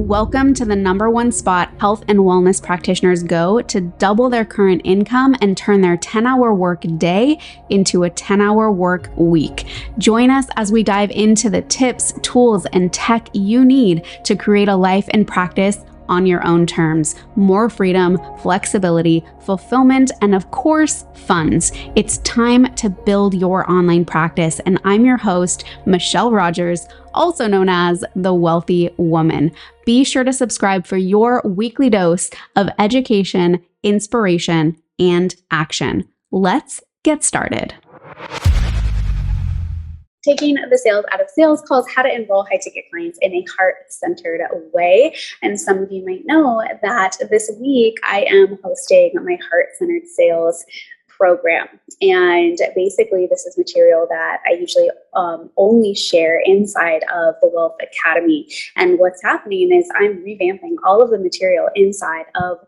Welcome to the number one spot health and wellness practitioners go to double their current income and turn their 10-hour work day into a 10-hour work week. Join us as we dive into the tips, tools, and tech you need to create a life and practice on your own terms. More freedom, flexibility, fulfillment, and of course, funds. It's time to build your online practice. And I'm your host, Michelle Rogers, also known as the WELLthy Woman. Be sure to subscribe for your weekly dose of education, inspiration, and action. Let's get started. Taking the sales out of sales calls, how to enroll high-ticket clients in a heart-centered way. And some of you might know that this week I am hosting my heart-centered sales program. And basically this is material that I usually only share inside of the WELLthy Academy. And what's happening is I'm revamping all of the material inside of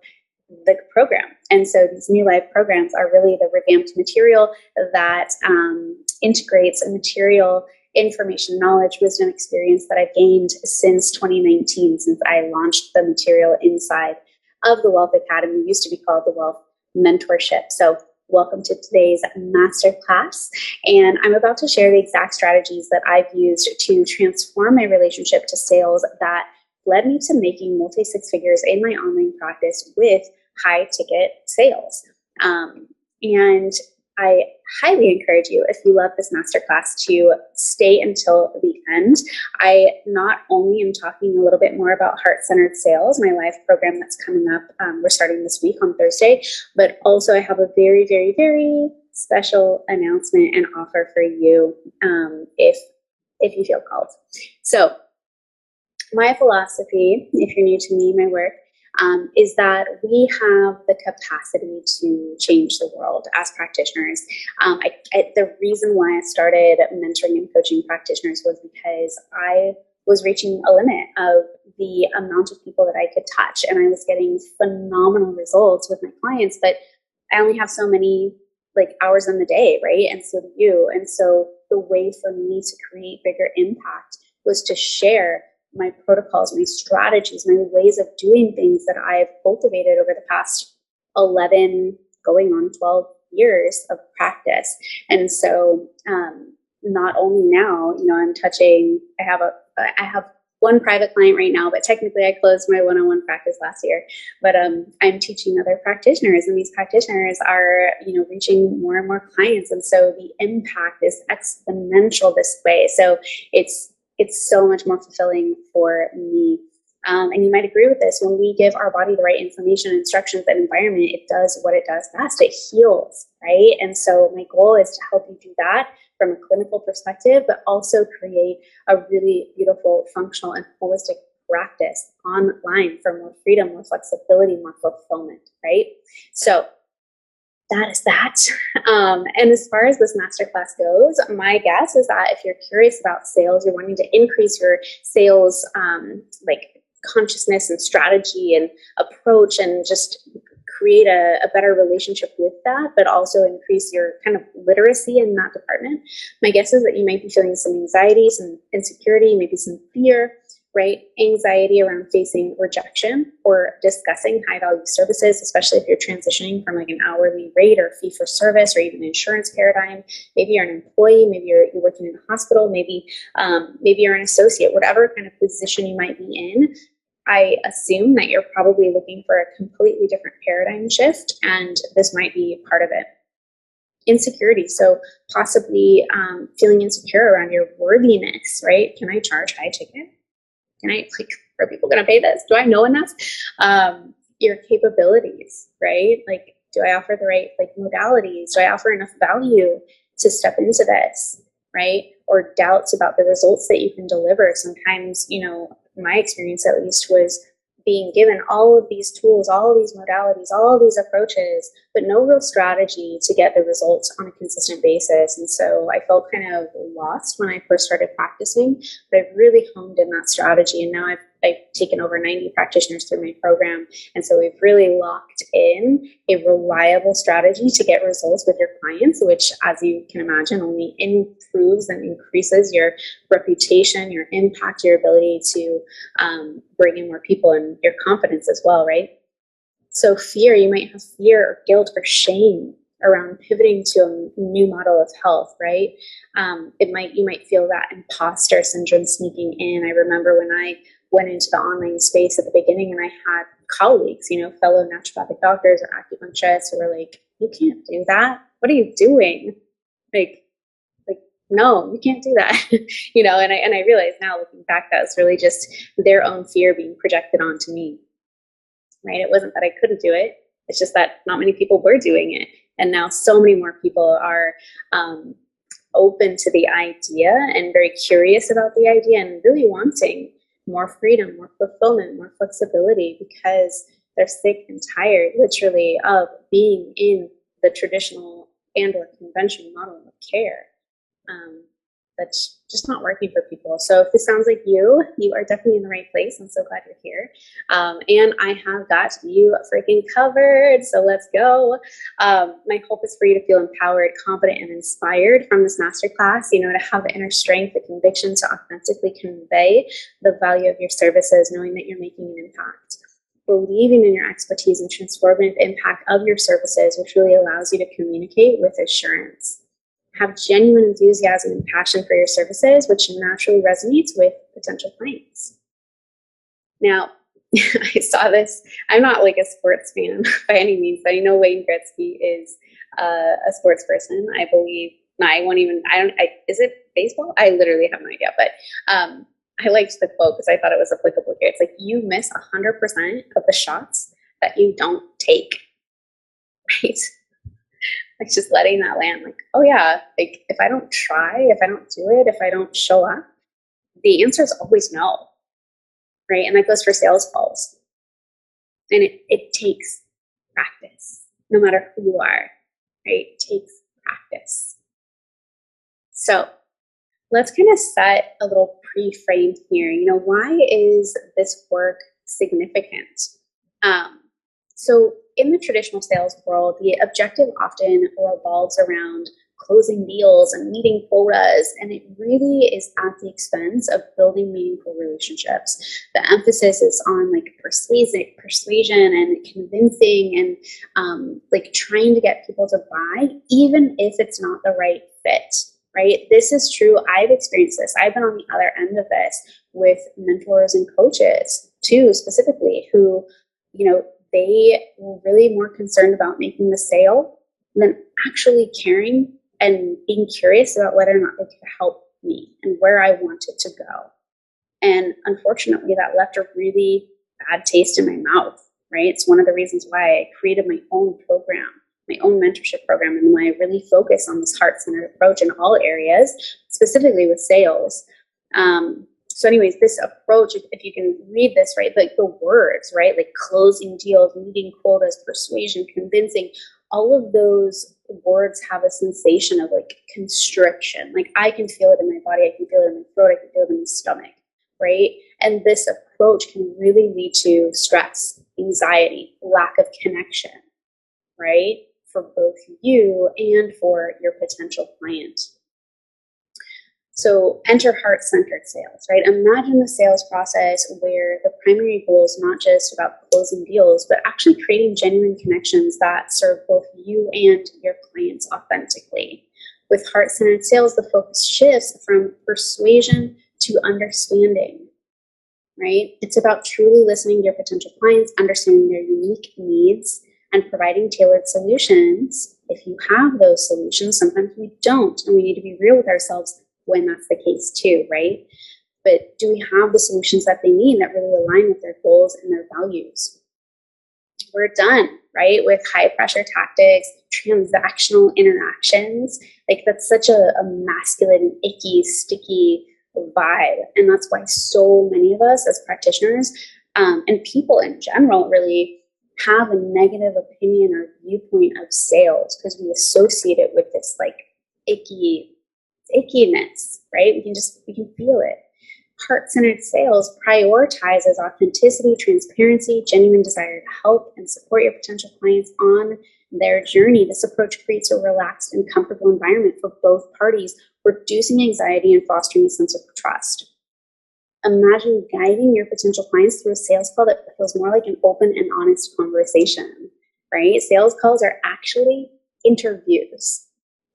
the program. And so these new live programs are really the revamped material that integrates a material, information, knowledge, wisdom, experience that I've gained since 2019, since I launched the material inside of the WELLthy Academy. It used to be called the WELLthy Mentorship. So welcome to today's masterclass. And I'm about to share the exact strategies that I've used to transform my relationship to sales that led me to making multi-six figures in my online practice with high ticket sales. And I highly encourage you, if you love this masterclass, to stay until the end. I not only am talking a little bit more about heart-centered sales, my live program that's coming up, we're starting this week on Thursday, but also I have a very, very, very special announcement and offer for you if you feel called. So my philosophy, if you're new to me, my work, is that we have the capacity to change the world as practitioners. The reason why I started mentoring and coaching practitioners was because I was reaching a limit of the amount of people that I could touch, and I was getting phenomenal results with my clients, but I only have so many hours in the day, right? And so do you. And so the way for me to create bigger impact was to share my protocols, my strategies, my ways of doing things that I've cultivated over the past 11, going on 12 years of practice. And so not only now, I have one private client right now, but technically I closed my one-on-one practice last year. But I'm teaching other practitioners, and these practitioners are, reaching more and more clients. And so the impact is exponential this way. So it's so much more fulfilling for me. And you might agree with this. When we give our body the right information, instructions, and environment, it does what it does best. It heals, right? And so my goal is to help you do that from a clinical perspective, but also create a really beautiful, functional, and holistic practice online for more freedom, more flexibility, more fulfillment, right? So that is that. And as far as this masterclass goes, my guess is that if you're curious about sales, you're wanting to increase your sales consciousness and strategy and approach, and just create a better relationship with that, but also increase your kind of literacy in that department. My guess is that you might be feeling some anxiety, some insecurity, maybe some fear, right? Anxiety around facing rejection or discussing high value services, especially if you're transitioning from an hourly rate or fee for service or even insurance paradigm. Maybe you're an employee, maybe you're working in a hospital, maybe you're an associate, whatever kind of position you might be in. I assume that you're probably looking for a completely different paradigm shift, and this might be part of it. Insecurity, so possibly feeling insecure around your worthiness, right? Can I charge high ticket? Are people going to pay this? Do I know enough? Your capabilities, right? Do I offer the right modalities? Do I offer enough value to step into this, right? Or doubts about the results that you can deliver. Sometimes, my experience at least was being given all of these tools, all of these modalities, all of these approaches, but no real strategy to get the results on a consistent basis. And so I felt kind of lost when I first started practicing, but I've really honed in that strategy. And now I've I've taken over 90 practitioners through my program. And so we've really locked in a reliable strategy to get results with your clients, which, as you can imagine, only improves and increases your reputation, your impact, your ability to bring in more people, and your confidence as well, right? So fear, you might have fear or guilt or shame around pivoting to a new model of health, right? You might feel that imposter syndrome sneaking in. I remember when I went into the online space at the beginning, and I had colleagues, fellow naturopathic doctors or acupuncturists who were like, "You can't do that. What are you doing? Like, no, you can't do that." And I realize now, looking back, that was really just their own fear being projected onto me, right? It wasn't that I couldn't do it. It's just that not many people were doing it. And now so many more people are open to the idea and very curious about the idea and really wanting more freedom, more fulfillment, more flexibility, because they're sick and tired, literally, of being in the traditional and or conventional model of care. That's just not working for people. So if this sounds like you are definitely in the right place. I'm so glad you're here. And I have got you freaking covered. So let's go. My hope is for you to feel empowered, confident, and inspired from this masterclass, to have the inner strength, the conviction to authentically convey the value of your services, knowing that you're making an impact, believing in your expertise and transformative impact of your services, which really allows you to communicate with assurance. Have genuine enthusiasm and passion for your services, which naturally resonates with potential clients. Now, I saw this. I'm not like a sports fan by any means, but I know Wayne Gretzky is a sports person. I believe. No, I won't even. Is it baseball? I literally have no idea. But I liked the quote because I thought it was applicable here. It's like, you miss 100% of the shots that you don't take. Right? Like, just letting that land, like, oh yeah, like, if I don't try, if I don't do it, if I don't show up, the answer is always no, right? And that goes for sales calls. And it takes practice, no matter who you are, right? It takes practice. So let's kind of set a little pre-frame here. Why is this work significant? So in the traditional sales world, the objective often revolves around closing deals and meeting quotas, and it really is at the expense of building meaningful relationships. The emphasis is on like persuasion and convincing and like trying to get people to buy, even if it's not the right fit, right? This is true. I've experienced this. I've been on the other end of this with mentors and coaches too, specifically, who, they were really more concerned about making the sale than actually caring and being curious about whether or not they could help me and where I wanted to go. And unfortunately, that left a really bad taste in my mouth, right? It's one of the reasons why I created my own program, my own mentorship program, and why I really focus on this heart-centered approach in all areas, specifically with sales. So anyways, this approach, if you can read this, right, like the words, right, like closing deals, meeting quotas, persuasion, convincing, all of those words have a sensation of like constriction. Like, I can feel it in my body, I can feel it in my throat, I can feel it in my stomach, right? And this approach can really lead to stress, anxiety, lack of connection, right, for both you and for your potential client. So enter heart-centered sales, right? Imagine the sales process where the primary goal is not just about closing deals, but actually creating genuine connections that serve both you and your clients authentically. With heart-centered sales, the focus shifts from persuasion to understanding, right? It's about truly listening to your potential clients, understanding their unique needs, and providing tailored solutions. If you have those solutions, sometimes we don't, and we need to be real with ourselves when that's the case too, right? But do we have the solutions that they need that really align with their goals and their values? We're done, right, with high pressure tactics, transactional interactions. Like, that's such a masculine, icky, sticky vibe. And that's why so many of us as practitioners and people in general really have a negative opinion or viewpoint of sales, because we associate it with this like ickiness, right? We can feel it. Heart-centered sales prioritizes authenticity, transparency, genuine desire to help and support your potential clients on their journey. This approach creates a relaxed and comfortable environment for both parties, reducing anxiety and fostering a sense of trust. Imagine guiding your potential clients through a sales call that feels more like an open and honest conversation, right? Sales calls are actually interviews,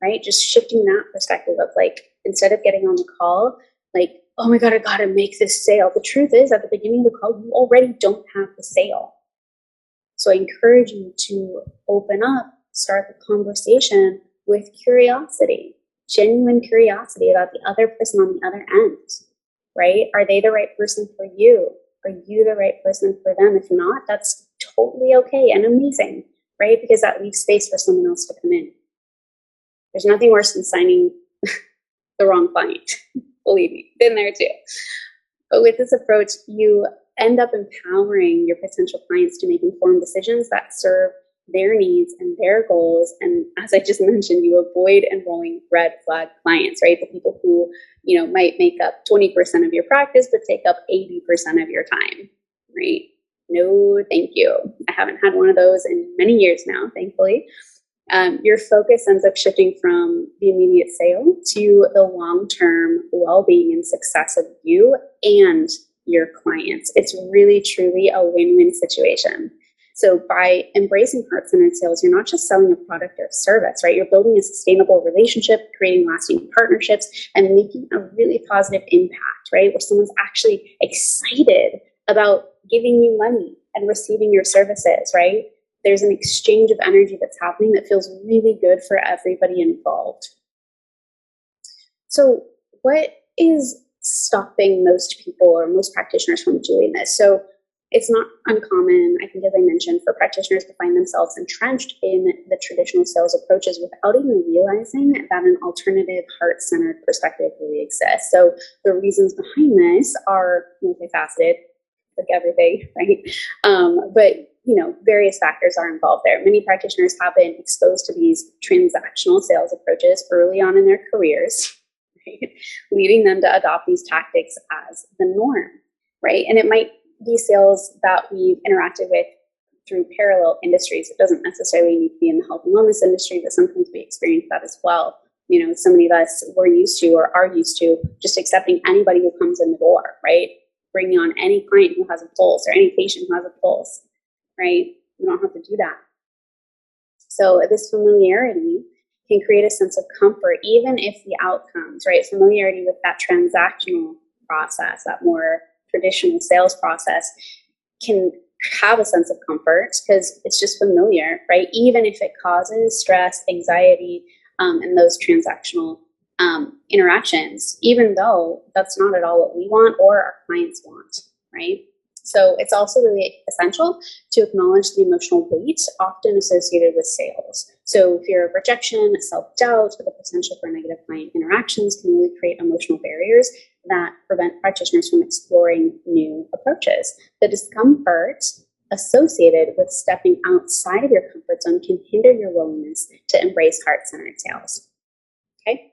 right? Just shifting that perspective of like, instead of getting on the call, like, oh my God, I gotta make this sale. The truth is, at the beginning of the call, you already don't have the sale. So I encourage you to open up, start the conversation with curiosity, genuine curiosity about the other person on the other end, right? Are they the right person for you? Are you the right person for them? If not, that's totally okay and amazing, right? Because that leaves space for someone else to come in. There's nothing worse than signing the wrong client. Believe me, been there too. But with this approach, you end up empowering your potential clients to make informed decisions that serve their needs and their goals. And as I just mentioned, you avoid enrolling red flag clients, right? The people who, might make up 20% of your practice, but take up 80% of your time, right? No, thank you. I haven't had one of those in many years now, thankfully. Your focus ends up shifting from the immediate sale to the long-term well-being and success of you and your clients. It's really, truly a win-win situation. So by embracing heart-centered sales, you're not just selling a product or service, right? You're building a sustainable relationship, creating lasting partnerships, and making a really positive impact, right? Where someone's actually excited about giving you money and receiving your services, right? There's an exchange of energy that's happening that feels really good for everybody involved. So what is stopping most people or most practitioners from doing this? So it's not uncommon, I think, as I mentioned, for practitioners to find themselves entrenched in the traditional sales approaches without even realizing that an alternative heart-centered perspective really exists. So the reasons behind this are multifaceted, like everything, right? But various factors are involved there. Many practitioners have been exposed to these transactional sales approaches early on in their careers, right? Leading them to adopt these tactics as the norm, right? And it might be sales that we've interacted with through parallel industries. It doesn't necessarily need to be in the health and wellness industry, but sometimes we experience that as well. So many of us were used to or are used to just accepting anybody who comes in the door, right? Bringing on any client who has a pulse or any patient who has a pulse, right? We don't have to do that. So this familiarity can create a sense of comfort, even if the outcomes, right? Familiarity with that transactional process, that more traditional sales process, can have a sense of comfort because it's just familiar, right? Even if it causes stress, anxiety, and those transactional interactions, even though that's not at all what we want or our clients want, right? So it's also really essential to acknowledge the emotional weight often associated with sales. So fear of rejection, self-doubt, or the potential for negative client interactions can really create emotional barriers that prevent practitioners from exploring new approaches. The discomfort associated with stepping outside of your comfort zone can hinder your willingness to embrace heart-centered sales. Okay?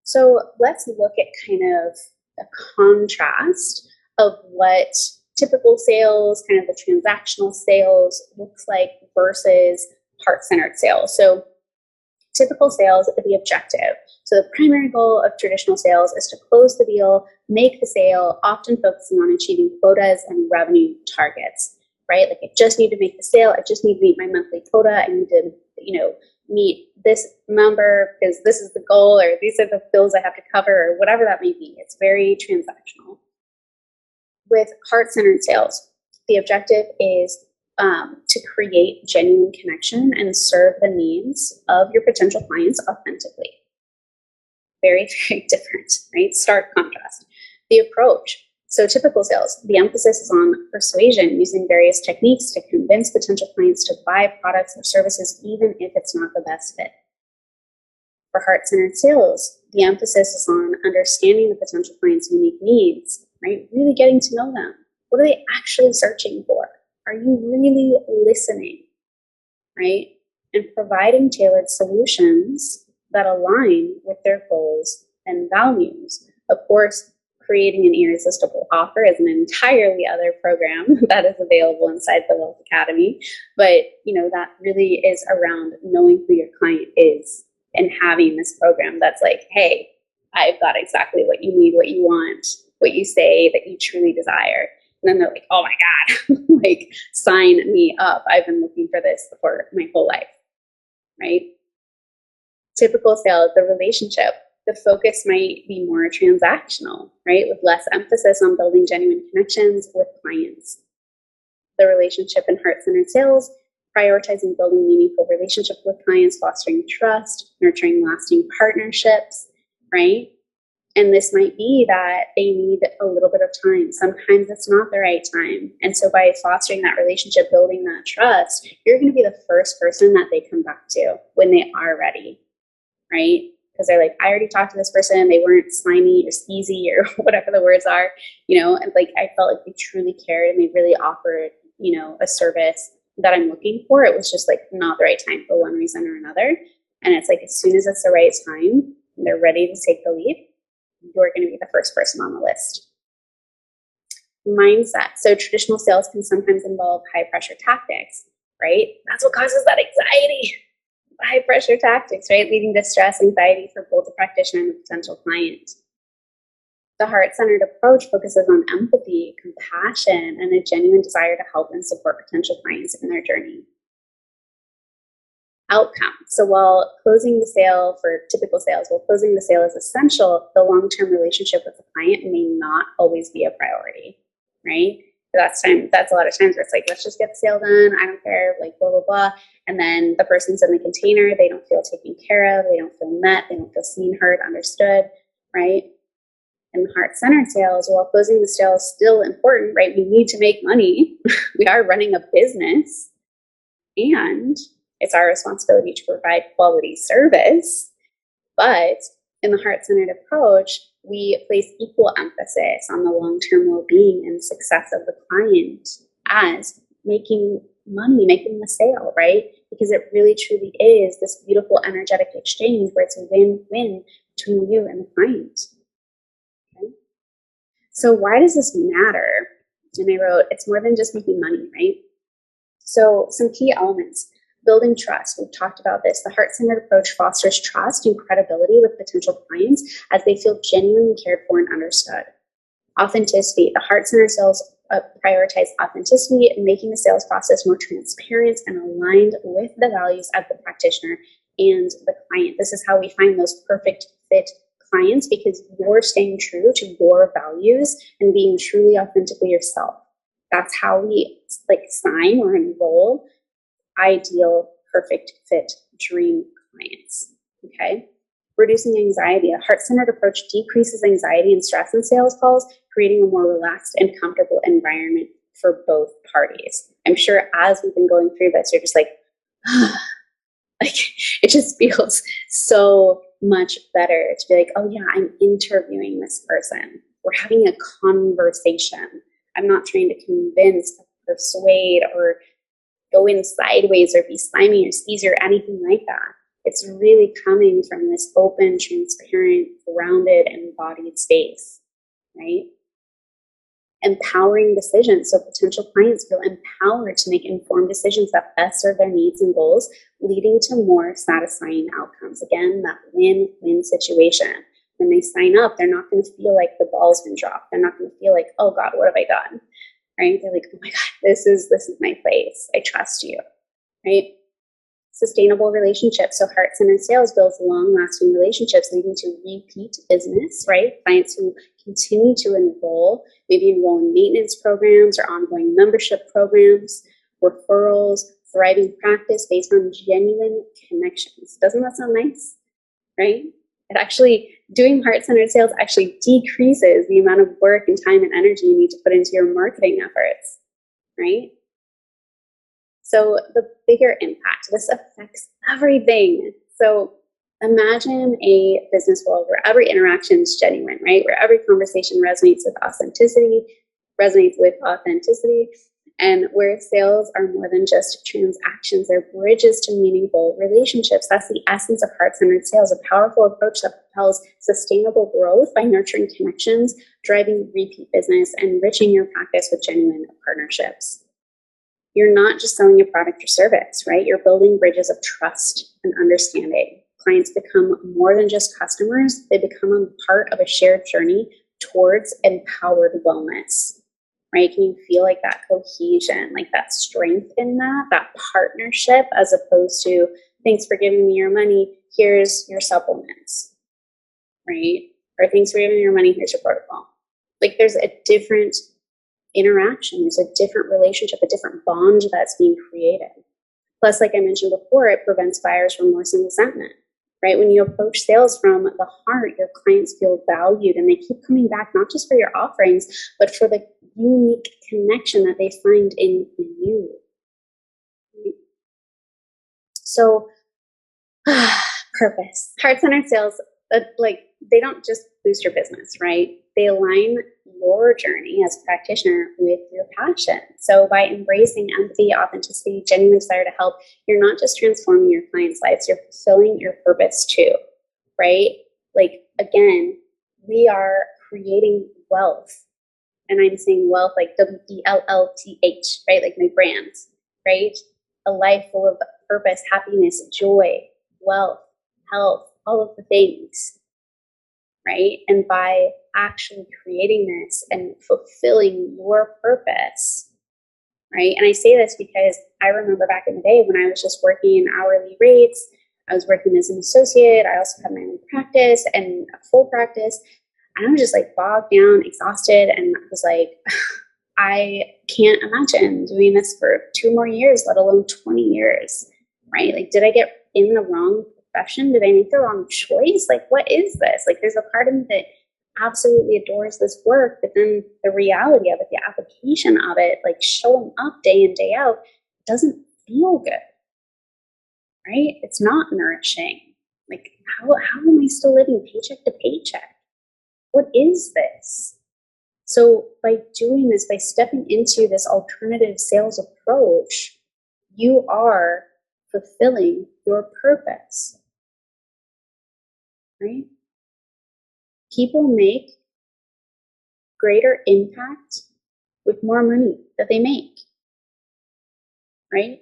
So let's look at kind of a contrast of what typical sales, kind of the transactional sales looks like versus heart-centered sales. So typical sales, the objective. So the primary goal of traditional sales is to close the deal, make the sale, often focusing on achieving quotas and revenue targets, right? Like I just need to make the sale. I just need to meet my monthly quota. I need to, meet this number because this is the goal, or these are the bills I have to cover, or whatever that may be. It's very transactional. With heart-centered sales, the objective is to create genuine connection and serve the needs of your potential clients authentically. Very, very different, right? Stark contrast. The approach. So typical sales, the emphasis is on persuasion, using various techniques to convince potential clients to buy products or services, even if it's not the best fit. For heart-centered sales, the emphasis is on understanding the potential client's unique needs, right? Really getting to know them. What are they actually searching for? Are you really listening, right? And providing tailored solutions that align with their goals and values. Of course, Creating an irresistible offer is an entirely other program that is available inside the Wealth Academy. But, that really is around knowing who your client is and having this program that's like, hey, I've got exactly what you need, what you want, what you say that you truly desire. And then they're like, oh my God, like sign me up. I've been looking for this for my whole life, right? Typical sales, the relationship, the focus might be more transactional, right? With less emphasis on building genuine connections with clients. The relationship in heart-centered sales, prioritizing building meaningful relationships with clients, fostering trust, nurturing lasting partnerships, right? And this might be that they need a little bit of time. Sometimes it's not the right time. And so by fostering that relationship, building that trust, you're going to be the first person that they come back to when they are ready, right? Because they're like, I already talked to this person. They weren't slimy or skeezy or whatever the words are, and like I felt like they truly cared and they really offered, a service that I'm looking for. It was just like not the right time for one reason or another. And it's like, as soon as it's the right time, they're ready to take the leap, you're going to be the first person on the list. Mindset. So traditional sales can sometimes involve high pressure tactics, right? That's what causes that anxiety. High pressure tactics, right? Leading to stress, anxiety for both the practitioner and the potential client. The heart-centered approach focuses on empathy, compassion, and a genuine desire to help and support potential clients in their journey. Outcome. So while closing the sale for typical sales, while closing the sale is essential, the long-term relationship with the client may not always be a priority, right? That's a lot of times where it's like, let's just get the sale done. I don't care, like blah, blah, blah. And then the person's in the container. They don't feel taken care of. They don't feel met. They don't feel seen, heard, understood, right? And heart-centered sales, while closing the sale is still important, right? We need to make money. We are running a business. And it's our responsibility to provide quality service. But in the heart-centered approach, we place equal emphasis on the long-term well-being and success of the client as making money, making the sale, right? Because it really truly is this beautiful energetic exchange where it's a win-win between you and the client. Okay? So why does this matter? And I wrote, it's more than just making money, right? So some key elements. Building trust. We've talked about this. The heart-centered approach fosters trust and credibility with potential clients as they feel genuinely cared for and understood. Authenticity. The heart-centered sales prioritize authenticity, making the sales process more transparent and aligned with the values of the practitioner and the client. This is how we find those perfect fit clients, because you're staying true to your values and being truly authentically yourself. That's how we sign or enroll ideal, perfect fit, dream clients, okay? Reducing anxiety. A heart-centered approach decreases anxiety and stress in sales calls, creating a more relaxed and comfortable environment for both parties. I'm sure as we've been going through this, you're just like, it just feels so much better to be like, oh yeah, I'm interviewing this person. We're having a conversation. I'm not trying to convince, persuade, or go in sideways or be slimy or skeezy or anything like that. It's really coming from this open, transparent, grounded, embodied space, right? Empowering decisions. So potential clients feel empowered to make informed decisions that best serve their needs and goals, leading to more satisfying outcomes. Again, that win-win situation. When they sign up, they're not going to feel like the ball's been dropped. They're not going to feel like, oh God, what have I done? Right? They're like, oh my God, this is my place. I trust you, right? Sustainable relationships. So heart-centered sales builds long-lasting relationships, leading to repeat business, right? Clients who continue to maybe enroll in maintenance programs or ongoing membership programs, referrals, thriving practice based on genuine connections. Doesn't that sound nice, right? It actually, doing heart-centered sales actually decreases the amount of work and time and energy you need to put into your marketing efforts, right? So the bigger impact, this affects everything. So imagine a business world where every interaction is genuine, right? Where every conversation resonates with authenticity, And where sales are more than just transactions, they're bridges to meaningful relationships. That's the essence of heart-centered sales, a powerful approach that propels sustainable growth by nurturing connections, driving repeat business, and enriching your practice with genuine partnerships. You're not just selling a product or service, right? You're building bridges of trust and understanding. Clients become more than just customers. They become a part of a shared journey towards empowered wellness, right? Can you feel like that cohesion, like that strength in that partnership, as opposed to, thanks for giving me your money, here's your supplements, right? Or thanks for giving me your money, here's your protocol. Like there's a different interaction, there's a different relationship, a different bond that's being created. Plus, like I mentioned before, it prevents buyer's remorse and resentment, right? When you approach sales from the heart, your clients feel valued and they keep coming back, not just for your offerings, but for the unique connection that they find in you. So, purpose. Heart-centered sales, they don't just boost your business, right? They align your journey as a practitioner with your passion. So by embracing empathy, authenticity, genuine desire to help, you're not just transforming your clients' lives, you're fulfilling your purpose too, right? Like, again, we are creating wealth. And I'm saying wealth like WELLTH, right? Like my brand, right? A life full of purpose, happiness, joy, wealth, health, all of the things, right? And by actually creating this and fulfilling your purpose, right? And I say this because I remember back in the day when I was just working hourly rates, I was working as an associate. I also had my own practice and a full practice. And I was just like bogged down, exhausted, and I was like, I can't imagine doing this for 2 more years, let alone 20 years, right? Like, did I get in the wrong profession? Did I make the wrong choice? Like, what is this? Like, there's a part of me that absolutely adores this work, but then the reality of it, the application of it, like showing up day in, day out, doesn't feel good, right? It's not nourishing. Like, how am I still living paycheck to paycheck? What is this? So by doing this, by stepping into this alternative sales approach, you are fulfilling your purpose, right? People make greater impact with more money that they make, right?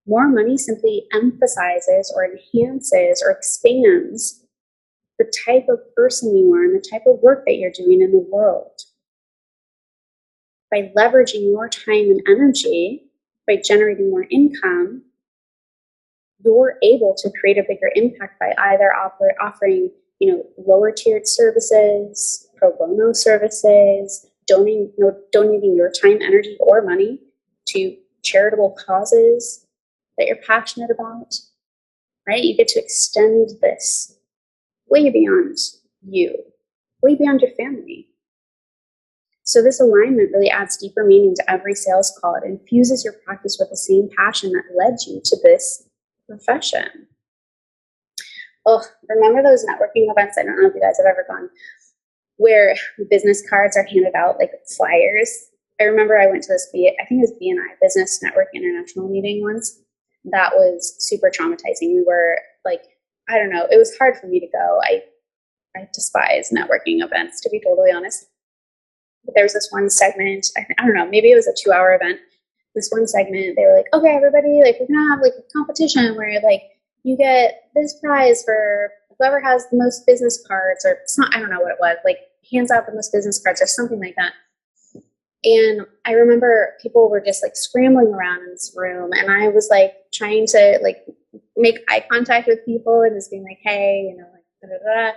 More money simply emphasizes or enhances or expands the type of person you are and the type of work that you're doing in the world. By leveraging your time and energy, by generating more income, you're able to create a bigger impact by either offering, lower tiered services, pro bono services, donating your time, energy, or money to charitable causes that you're passionate about, right? You get to extend this way beyond you, way beyond your family. So this alignment really adds deeper meaning to every sales call. It infuses your practice with the same passion that led you to this profession. Oh, remember those networking events? I don't know if you guys have ever gone, where business cards are handed out like flyers. I remember I went to this, I think it was BNI, Business Network International meeting once. That was super traumatizing. We were like, I don't know, it was hard for me to go. I despise networking events, to be totally honest. But there was this one segment, I don't know, maybe it was a 2-hour event. This one segment, they were like, okay, everybody, like we're gonna have like a competition where like you get this prize for whoever has the most business cards, or it's not, I don't know what it was, like hands out the most business cards or something like that. And I remember people were just like scrambling around in this room, and I was like trying to like make eye contact with people and just being like, hey, like da da da.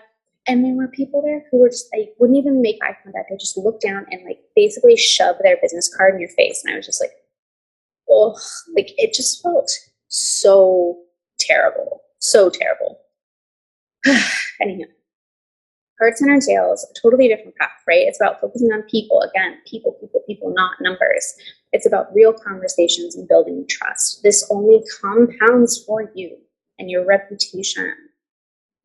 And there were people there who were just like, wouldn't even make eye contact. They just looked down and like basically shoved their business card in your face. And I was just like, oh, like it just felt so terrible. So terrible. Anyhow, heart-centered sales, a totally different path, right? It's about focusing on people. Again, people, not numbers. It's about real conversations and building trust. This only compounds for you and your reputation,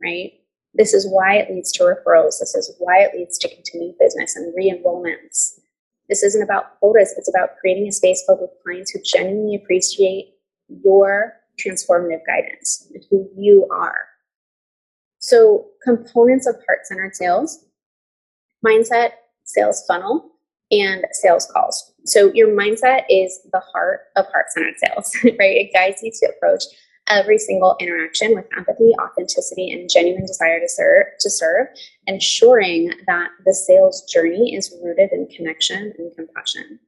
right? This is why it leads to referrals. This is why it leads to continued business and re-enrollments. This isn't about quotas. It's about creating a space filled with clients who genuinely appreciate your transformative guidance and who you are. So components of heart-centered sales: mindset, sales funnel, and sales calls. So your mindset is the heart of heart-centered sales, right? It guides you to approach every single interaction with empathy, authenticity, and genuine desire to serve, ensuring that the sales journey is rooted in connection and compassion.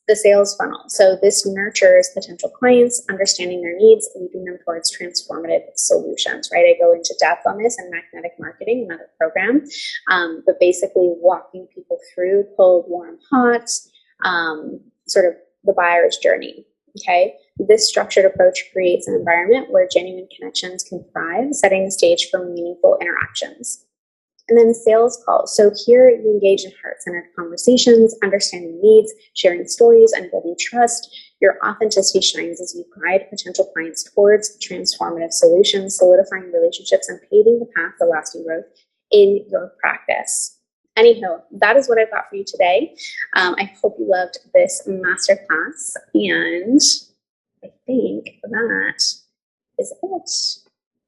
The sales funnel. So this nurtures potential clients, understanding their needs, leading them towards transformative solutions, right? I go into depth on this in Magnetic Marketing, another program, but basically walking people through cold, warm, hot, sort of the buyer's journey, okay? This structured approach creates an environment where genuine connections can thrive, setting the stage for meaningful interactions. And then sales calls. So here you engage in heart-centered conversations, understanding needs, sharing stories, and building trust. Your authenticity shines as you guide potential clients towards transformative solutions, solidifying relationships, and paving the path to lasting growth in your practice. Anywho, that is what I've got for you today. I hope you loved this masterclass, and I think that is it.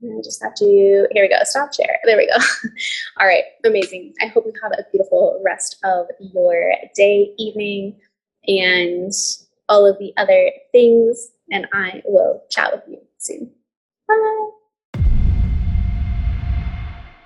I just have to, here we go, stop share. There we go. All right, amazing. I hope you have a beautiful rest of your day, evening, and all of the other things. And I will chat with you soon. Bye.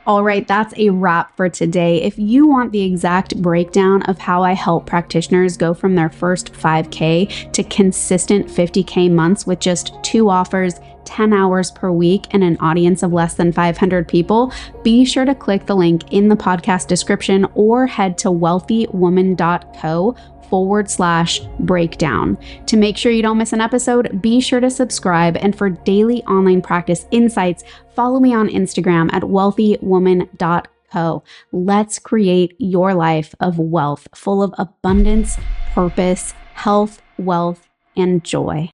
All right, that's a wrap for today. If you want the exact breakdown of how I help practitioners go from their first 5K to consistent 50K months with just 2 offers, 10 hours per week, and an audience of less than 500 people, be sure to click the link in the podcast description or head to wealthywoman.co/breakdown. To make sure you don't miss an episode, be sure to subscribe. And for daily online practice insights, follow me on Instagram at wealthywoman.co. Let's create your life of wealth, full of abundance, purpose, health, wealth, and joy.